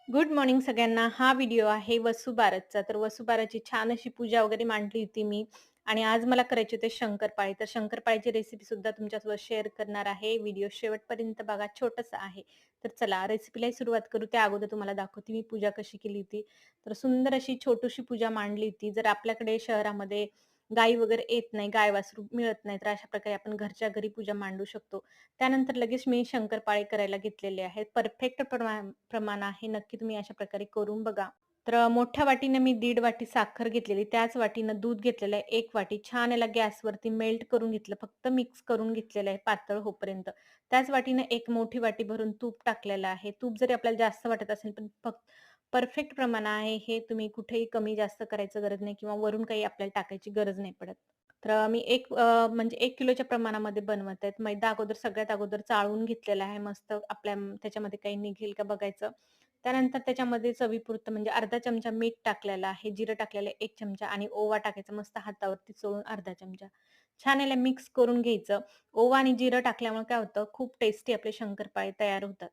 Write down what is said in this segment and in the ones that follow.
Good morning सगळ्यांना. हा video आहे वसुबारतचा. तर वसुबारतची छान अशी पूजा वगैरे मांडली होती मी आणि आज मला करायचे होते शंकरपाळी. तर शंकरपाळीची रेसिपी सुद्धा तुमच्यासोबत शेअर करणार आहे. व्हिडिओ शेवटपर्यंत बघा, छोटासा आहे. तर चला रेसिपीलाही सुरुवात करू. त्या अगोदर तुम्हाला दाखवते मी पूजा कशी केली होती. तर सुंदर अशी छोटीशी पूजा मांडली होती. जर आपल्याकडे शहरामध्ये गाई वगैरे येत नाही, गाय-वासरू मिळत नाही, तर अशा प्रकारे आपण घरच्या घरी पूजा मांडू शकतो. त्यानंतर लगेच मी शंकरपाळी करायला घेतलेले आहेत. परफेक्ट प्रमाण आहे. नक्की तुम्ही अशा प्रकारे करून बघा. तर मोठ्या वाटीनं मी 1.5 वाटी साखर घेतलेली. त्याच वाटीनं दूध घेतलेलं आहे 1 वाटी. छान याला गॅसवरती मेल्ट करून घेतलं. फक्त मिक्स करून घेतलेलं आहे पातळ होईपर्यंत. त्याच वाटीनं 1 मोठी वाटी भरून तूप टाकलेलं आहे. तूप जरी आपल्याला जास्त वाटत असेल, पण परफेक्ट प्रमाण आहे हे. तुम्ही कुठेही कमी जास्त करायचं गरज नाही किंवा वरून काही आपल्याला टाकायची गरज नाही पडत. तर मी म्हणजे 1 किलोच्या प्रमाणामध्ये बनवत आहेत. मैदा सगळ्यात अगोदर चाळून घेतलेला आहे मस्त. त्याच्यामध्ये काही निघेल का बघायचं. त्यानंतर त्याच्यामध्ये चवीपुरतं म्हणजे अर्धा चमचा मीठ टाकलेलं आहे, जिरं टाकलेलं आहे 1 चमचा आणि ओवा टाकायचा मस्त हातावरती चोळून अर्धा चमचा. छान याला मिक्स करून घ्यायचं. ओवा आणि जिरं टाकल्यामुळे काय होतं, खूप टेस्टी आपले शंकरपाळे तयार होतात.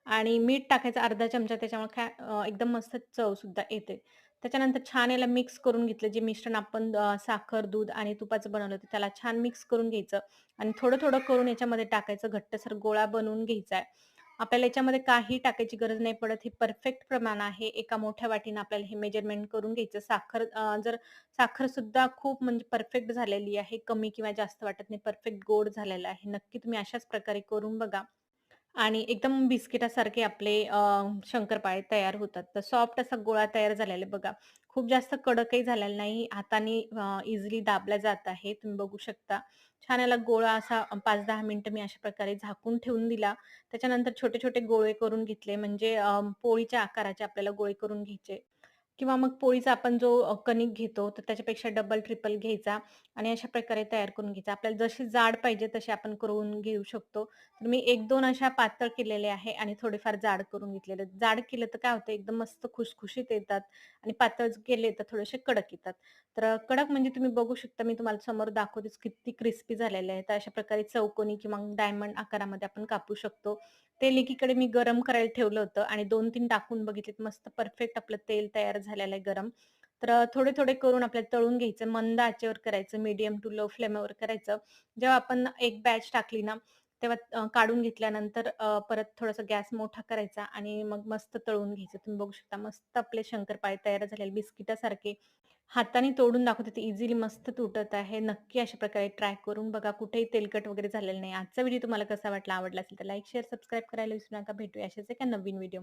आणि मीठ टाकायचं अर्धा चमचा त्याच्यामुळे काय एकदम मस्त चव सुद्धा येते. त्याच्यानंतर छान याला मिक्स करून घेतलं. जे मिश्रण आपण साखर, दूध आणि तुपाचं बनवलं होतं त्याला छान मिक्स करून घ्यायचं आणि थोडं-थोडं करून याच्यामध्ये टाकायचं. घट्टसर गोळा बनवून घ्यायचा आहे. आपल्याला याच्यामध्ये काही टाकायची गरज नाही पडत. हे परफेक्ट प्रमाण आहे. एका मोठ्या वाटीनं आपल्याला हे मेजरमेंट करून घ्यायचं. जर साखर सुद्धा खूप म्हणजे परफेक्ट झालेली आहे. कमी किंवा जास्त वाटत नाही. परफेक्ट गोड झालेला आहे. नक्की तुम्ही अशाच प्रकारे करून बघा. आणि एकदम बिस्किटासारखे आपले शंकरपाळे तयार होतात. तर सॉफ्ट असा गोळा तयार झालेला आहे बघा. खूप जास्त कडकही झालेला नाही. हाताने इझिली दाबला जात आहे. तुम्ही बघू शकता. छान याला गोळा असा 5-10 मिनिटं मी अशा प्रकारे झाकून ठेवून दिला. त्याच्यानंतर छोटे-छोटे गोळे करून घेतले म्हणजे पोळीच्या आकाराचे आपल्याला गोळे करून घ्यायचे. किंवा मग पोळीचा आपण जो कणिक घेतो, तर त्याच्यापेक्षा डबल, ट्रिपल घ्यायचा आणि अशा प्रकारे तयार करून घ्यायचा. आपल्याला जशी जाड पाहिजे तशी आपण करून घेऊ शकतो. तर मी 1-2 अशा पातळ केलेल्या आहे आणि थोडेफार जाड करून घेतलेले. जाड केलं तर काय होतं एकदम मस्त खुसखुशीत येतात आणि पातळ केले तर थोडेसे कडक येतात. तर कडक म्हणजे तुम्ही बघू शकता मी तुम्हाला समोर दाखवतेच किती क्रिस्पी झालेले आहेत. तर अशा प्रकारे चौकोनी किंवा डायमंड आकारामध्ये आपण कापू शकतो. तेल एकीकडे मी गरम करायला ठेवलं होतं आणि 2-3 टाकून बघितलेत. मस्त परफेक्ट आपलं तेल तयार झालेलं आहे गरम. तर थोडे-थोडे करून आपल्याला तळून घ्यायचं. मंद आचेवर करायचं, मीडियम टू लो फ्लेमवर करायचं. जेव्हा आपण एक बॅच टाकली ना, तेव्हा काढून घेतल्यानंतर परत थोडासा गॅस मोठा करायचा आणि मग मस्त तळून घ्यायचं. तुम्ही बघू शकता मस्त आपले शंकरपाळे तयार झालेले बिस्किटासारखे. हाताने तोडून दाखवते ते इझिली मस्त तुटत आहे. नक्की अशा प्रकारे ट्राय करून बघा. कुठेही तेलकट वगैरे झालेलं नाही. आजचा व्हिडिओ तुम्हाला कसा वाटला? आवडला असेल तर लाईक, शेअर, सबस्क्राईब करायला विसरू नका. भेटूया अशाच एका नवीन व्हिडिओमध्ये.